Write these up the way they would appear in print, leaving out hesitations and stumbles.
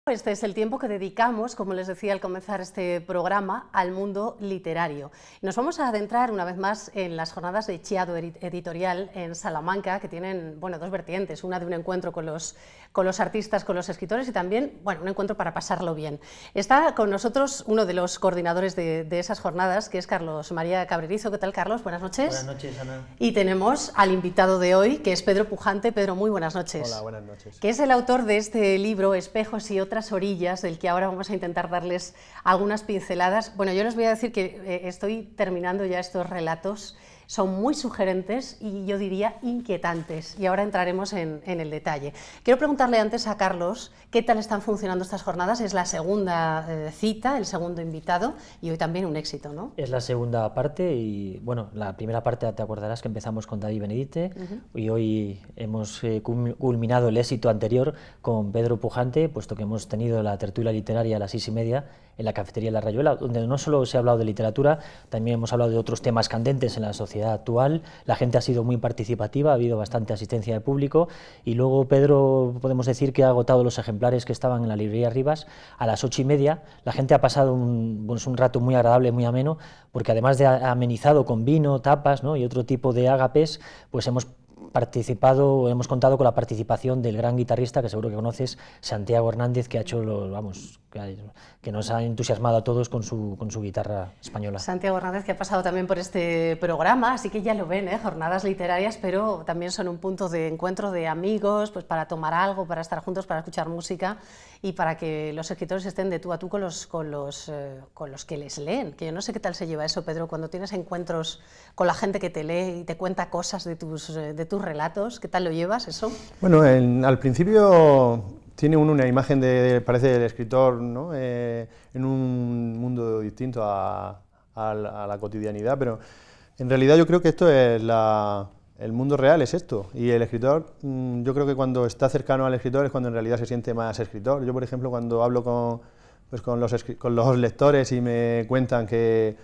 Este es el tiempo que dedicamos, como les decía al comenzar este programa, al mundo literario. Nos vamos a adentrar una vez más en las jornadas de Chiado Editorial en Salamanca, que tienen dos vertientes, una de un encuentro con los artistas, con los escritores y también un encuentro para pasarlo bien. Está con nosotros uno de los coordinadores de esas jornadas, que es Carlos María Cabrerizo. ¿Qué tal, Carlos? Buenas noches. Buenas noches, Ana. Y tenemos al invitado de hoy, que es Pedro Pujante. Pedro, muy buenas noches. Hola, buenas noches. Que es el autor de este libro, Espejos y otras orillas, del que ahora vamos a intentar darles algunas pinceladas. Bueno, yo les voy a decir que estoy terminando ya estos relatos, son muy sugerentes y yo diría inquietantes, y ahora entraremos en el detalle. Quiero preguntarle antes a Carlos qué tal están funcionando estas jornadas. Es la segunda cita, el segundo invitado, y hoy también un éxito, ¿no? Es la segunda parte y, bueno, la primera parte te acordarás que empezamos con David Benedite y hoy hemos culminado el éxito anterior con Pedro Pujante, puesto que hemos tenido la tertulia literaria a las 6:30 en la cafetería La Rayuela, donde no solo se ha hablado de literatura, también hemos hablado de otros temas candentes en la sociedad actual. La gente ha sido muy participativa, ha habido bastante asistencia de público, y luego Pedro, podemos decir que ha agotado los ejemplares que estaban en la librería Rivas a las 8:30. La gente ha pasado un rato muy agradable, muy ameno, porque además de amenizado con vino, tapas, ¿no?, y otro tipo de ágapes, pues hemos contado con la participación del gran guitarrista, que seguro que conoces, Santiago Hernández, que ha hecho que nos ha entusiasmado a todos con su guitarra española. Santiago Hernández, que ha pasado también por este programa, así que ya lo ven, jornadas literarias, pero también son un punto de encuentro de amigos, pues para tomar algo, para estar juntos, para escuchar música y para que los escritores estén de tú a tú con los que les leen. Que yo no sé qué tal se lleva eso, Pedro, cuando tienes encuentros con la gente que te lee y te cuenta cosas de tus relatos. ¿Qué tal lo llevas eso? Bueno, al principio tiene uno una imagen parece del escritor, ¿no?, en un mundo distinto a la cotidianidad, pero en realidad yo creo que esto es el mundo real, es esto, y el escritor, yo creo que cuando está cercano al escritor es cuando en realidad se siente más escritor. Yo, por ejemplo, cuando hablo con los lectores y me cuentan que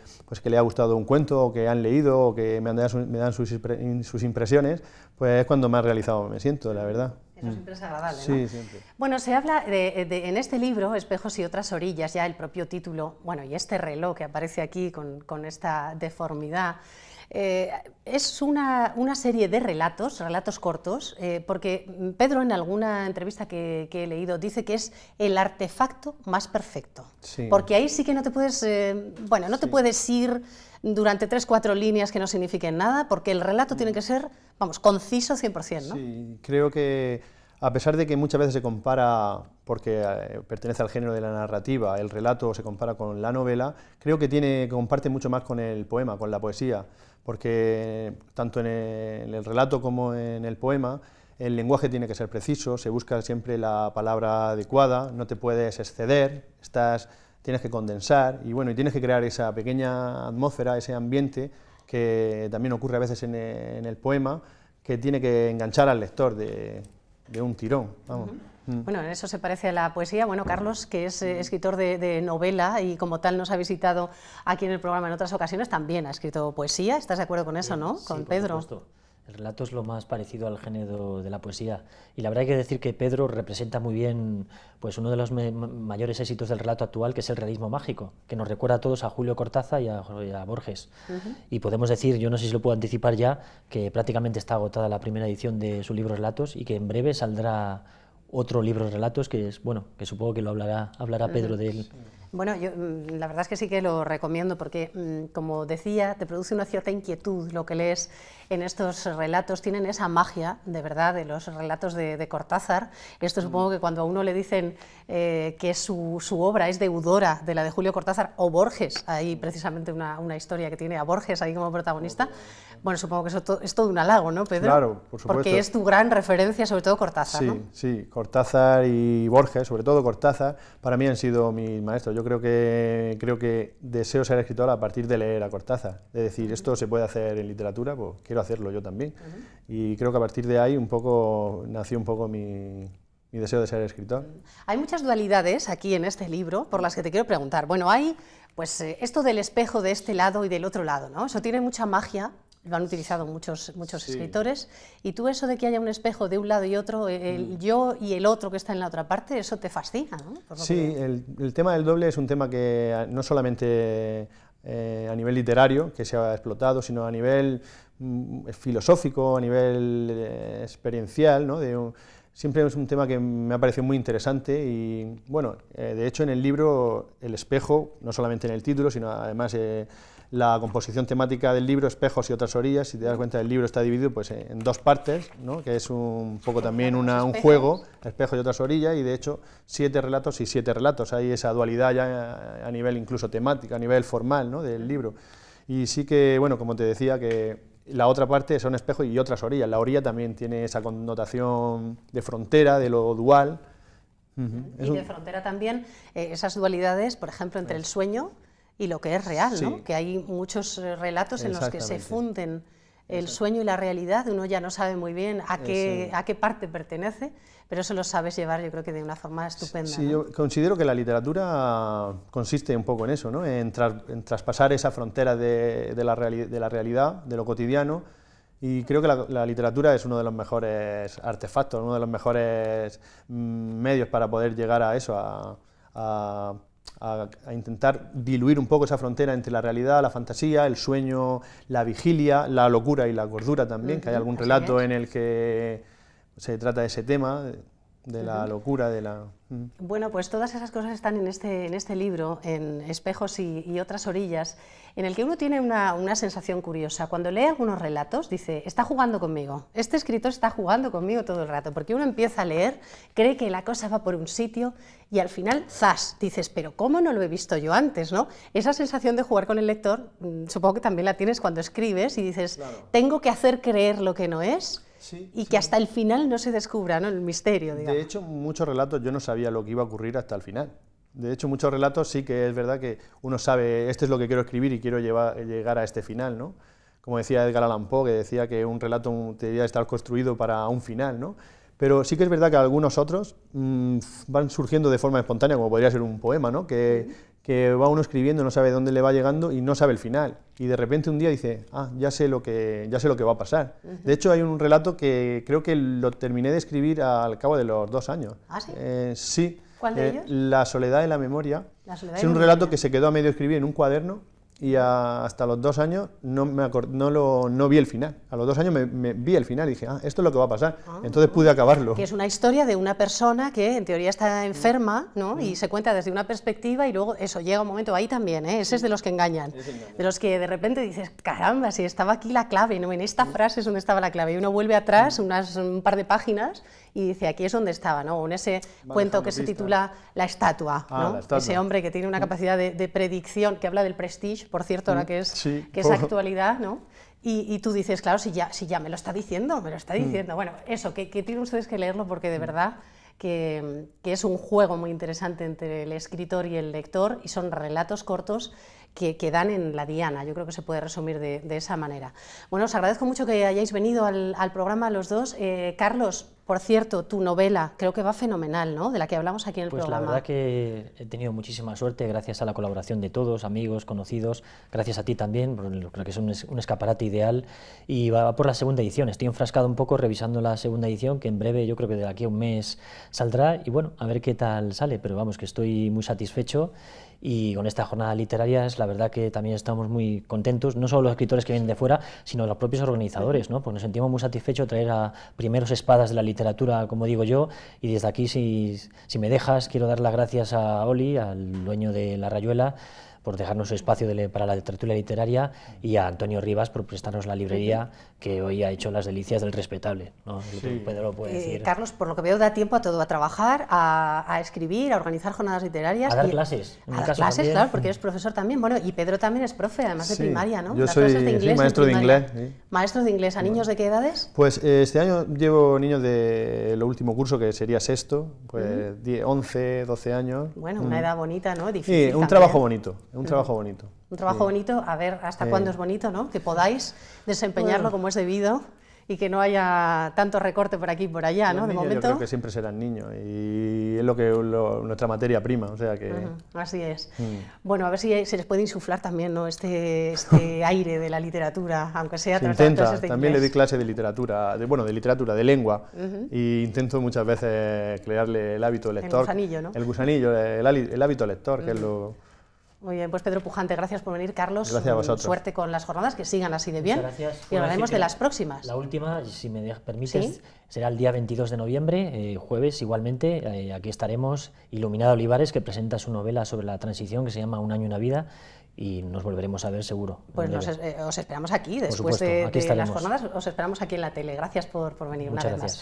le ha gustado un cuento, o que han leído, o que me dan sus impresiones, pues es cuando más realizado me siento, la verdad. Eso siempre es agradable, ¿no? Sí, siempre. Bueno, se habla en este libro, Espejos y otras orillas, ya el propio título, y este reloj que aparece aquí con esta deformidad, es una serie de relatos cortos, porque Pedro, en alguna entrevista que he leído, dice que es el artefacto más perfecto. Sí. Porque ahí sí que no te puedes, te puedes ir durante 3-4 líneas que no signifiquen nada, porque el relato tiene que ser, conciso 100%, ¿no? Sí, creo que a pesar de que muchas veces se compara, porque pertenece al género de la narrativa, el relato se compara con la novela, creo que comparte mucho más con el poema, con la poesía, porque tanto en el relato como en el poema el lenguaje tiene que ser preciso, se busca siempre la palabra adecuada, no te puedes exceder, tienes que condensar y tienes que crear esa pequeña atmósfera, ese ambiente que también ocurre a veces en el poema, que tiene que enganchar al lector de un tirón, vamos. Bueno, en eso se parece a la poesía. Bueno, Carlos, que es escritor de novela y como tal nos ha visitado aquí en el programa en otras ocasiones, también ha escrito poesía. ¿Estás de acuerdo con eso, no? Sí, con Pedro. por supuesto. El relato es lo más parecido al género de la poesía, y la verdad hay que decir que Pedro representa muy bien uno de los mayores éxitos del relato actual, que es el realismo mágico, que nos recuerda a todos a Julio Cortázar y a Borges. Y podemos decir, yo no sé si lo puedo anticipar ya, que prácticamente está agotada la primera edición de su libro Relatos y que en breve saldrá otro libro de relatos que supongo que lo hablará Pedro de él. Bueno, yo la verdad es que sí que lo recomiendo porque, como decía, te produce una cierta inquietud lo que lees en estos relatos. Tienen esa magia, de verdad, de los relatos de Cortázar. Esto supongo que cuando a uno le dicen que su obra es deudora de la de Julio Cortázar o Borges, hay precisamente una historia que tiene a Borges ahí como protagonista, supongo que eso es todo un halago, ¿no, Pedro? Claro, por supuesto. Porque es tu gran referencia, sobre todo Cortázar, sí, ¿no? Sí, Cortázar y Borges, sobre todo Cortázar, para mí han sido mis maestros. Yo creo que deseo ser escritor a partir de leer a Cortázar, de decir, esto se puede hacer en literatura, pues quiero hacerlo yo también. Y creo que a partir de ahí nació un poco mi deseo de ser escritor. Hay muchas dualidades aquí en este libro por las que te quiero preguntar. Bueno, hay esto del espejo de este lado y del otro lado, ¿no? Eso tiene mucha magia, lo han utilizado muchos Sí. escritores, y tú eso de que haya un espejo de un lado y otro, el yo y el otro que está en la otra parte, eso te fascina, ¿no? Por lo Sí, que... el tema del doble es un tema que no solamente a nivel literario, que se ha explotado, sino a nivel filosófico, a nivel experiencial, ¿no? Siempre es un tema que me ha parecido muy interesante y, bueno, de hecho en el libro el espejo, no solamente en el título, sino además la composición temática del libro, espejos y otras orillas, si te das cuenta el libro está dividido pues, en dos partes, ¿no? Que es un poco también un juego, espejos y otras orillas, y de hecho 7 relatos y 7 relatos, hay esa dualidad ya a nivel incluso temático, a nivel formal, ¿no? Del libro. Y sí que, bueno, como te decía, que la otra parte son espejos y otras orillas. La orilla también tiene esa connotación de frontera, de lo dual. Y de frontera también, esas dualidades, por ejemplo, entre el sueño y lo que es real, Sí. ¿no? Que hay muchos relatos en los que se Exactamente. funden el sueño y la realidad, uno ya no sabe muy bien a qué parte pertenece, pero eso lo sabes llevar, yo creo que de una forma estupenda. Sí, ¿no? yo considero que la literatura consiste un poco en eso, ¿no? En traspasar esa frontera de la realidad, de lo cotidiano, y creo que la literatura es uno de los mejores artefactos, uno de los mejores medios para poder llegar a eso, a intentar diluir un poco esa frontera entre la realidad, la fantasía, el sueño, la vigilia, la locura y la cordura también, que hay algún relato en el que se trata de ese tema, de la locura, de la... Bueno, pues todas esas cosas están en este libro, en Espejos y otras orillas, en el que uno tiene una sensación curiosa. Cuando lee algunos relatos, dice, está jugando conmigo, este escritor está jugando conmigo todo el rato, porque uno empieza a leer, cree que la cosa va por un sitio y al final, ¡zas!, dices, pero ¿cómo no lo he visto yo antes?, ¿no? Esa sensación de jugar con el lector, supongo que también la tienes cuando escribes y dices, claro, tengo que hacer creer lo que no es. Sí, y que hasta el final no se descubra, ¿no?, el misterio, digamos. De hecho, muchos relatos yo no sabía lo que iba a ocurrir hasta el final. De hecho, muchos relatos sí que es verdad que uno sabe, esto es lo que quiero escribir y quiero llegar a este final, ¿no? Como decía Edgar Allan Poe, que decía que un relato debía estar construido para un final, ¿no? Pero sí que es verdad que algunos otros van surgiendo de forma espontánea, como podría ser un poema, ¿no? Que va uno escribiendo, no sabe dónde le va llegando y no sabe el final. Y de repente un día dice, ya sé lo que va a pasar. De hecho, hay un relato que creo que lo terminé de escribir al cabo de los 2 años. ¿Ah, sí? Sí. ¿Cuál de ellos? La soledad de la memoria. Es un relato que se quedó a medio escribir en un cuaderno y hasta los 2 años no vi el final. A los 2 años me vi el final y dije, esto es lo que va a pasar. Entonces pude acabarlo. Que es una historia de una persona que en teoría está enferma, ¿no? Y se cuenta desde una perspectiva y luego eso, llega un momento, ahí también, ese es de los que engañan, de los que de repente dices, caramba, si estaba aquí la clave, ¿no? En esta frase es donde estaba la clave, y uno vuelve atrás un par de páginas y dice, aquí es donde estaba, ¿no? En ese cuento que se titula La estatua, ¿no? La estatua. Ese hombre que tiene una capacidad de predicción, que habla del prestige, por cierto, ahora que es actualidad, ¿no? Y tú dices, claro, si ya me lo está diciendo, Bueno, eso, que tienen ustedes que leerlo porque de verdad que es un juego muy interesante entre el escritor y el lector y son relatos cortos que dan en la diana. Yo creo que se puede resumir de esa manera. Bueno, os agradezco mucho que hayáis venido al programa los dos. Carlos, por cierto, tu novela creo que va fenomenal, ¿no?, de la que hablamos aquí en el programa. Pues la verdad que he tenido muchísima suerte gracias a la colaboración de todos, amigos, conocidos, gracias a ti también, porque creo que es un escaparate ideal, y va por la segunda edición. Estoy enfrascado un poco revisando la segunda edición, que en breve, yo creo que de aquí a un mes saldrá, y bueno, a ver qué tal sale, pero vamos, que estoy muy satisfecho. Y con esta jornada literaria la verdad que también estamos muy contentos, no solo los escritores que vienen de fuera, sino los propios organizadores, ¿no? Pues nos sentimos muy satisfechos de traer a primeros espadas de la literatura, como digo yo, y desde aquí, si me dejas, quiero dar las gracias a Oli, al dueño de La Rayuela, por dejarnos su espacio para la tertulia literaria, y a Antonio Rivas por prestarnos la librería que hoy ha hecho las delicias del respetable, ¿no? Pedro lo puede decir. Carlos, por lo que veo, da tiempo a todo, a trabajar, a escribir, a organizar jornadas literarias. A dar clases. A dar clases, claro, porque eres profesor también. Bueno, y Pedro también es profe, además de primaria, ¿no? Yo soy maestro de inglés. ¿Maestro de inglés? ¿A niños de qué edades? Pues este año llevo niños de lo último curso, que sería sexto, pues 11, 12 años. Bueno, una edad bonita, ¿no? Difícil. Sí, un trabajo bonito, un trabajo bonito. Un trabajo bonito, a ver hasta cuándo es bonito, ¿no? Que podáis desempeñarlo como es debido y que no haya tanto recorte por aquí y por allá, ¿no? De momento. Yo creo que siempre serán niños y es nuestra materia prima, o sea que... Así es. Bueno, a ver si se les puede insuflar también, ¿no? este aire de la literatura, aunque sea a través de clases de también inglés. le doy clase de literatura, de lengua, y intento muchas veces crearle el hábito lector. El gusanillo, ¿no? El gusanillo, el hábito lector, que es lo... Muy bien, pues Pedro Pujante, gracias por venir. Carlos, gracias a vosotros. Suerte con las jornadas, que sigan así de bien. Muchas gracias. Y hablaremos de las próximas. La última, si me permites, ¿Sí? será el día 22 de noviembre, jueves igualmente. Aquí estaremos Iluminada Olivares, que presenta su novela sobre la transición, que se llama Un año, una vida, y nos volveremos a ver seguro. Pues os esperamos aquí, después supuesto, aquí de las estaremos. jornadas, os esperamos aquí en la tele. Gracias por venir Muchas una vez gracias. más.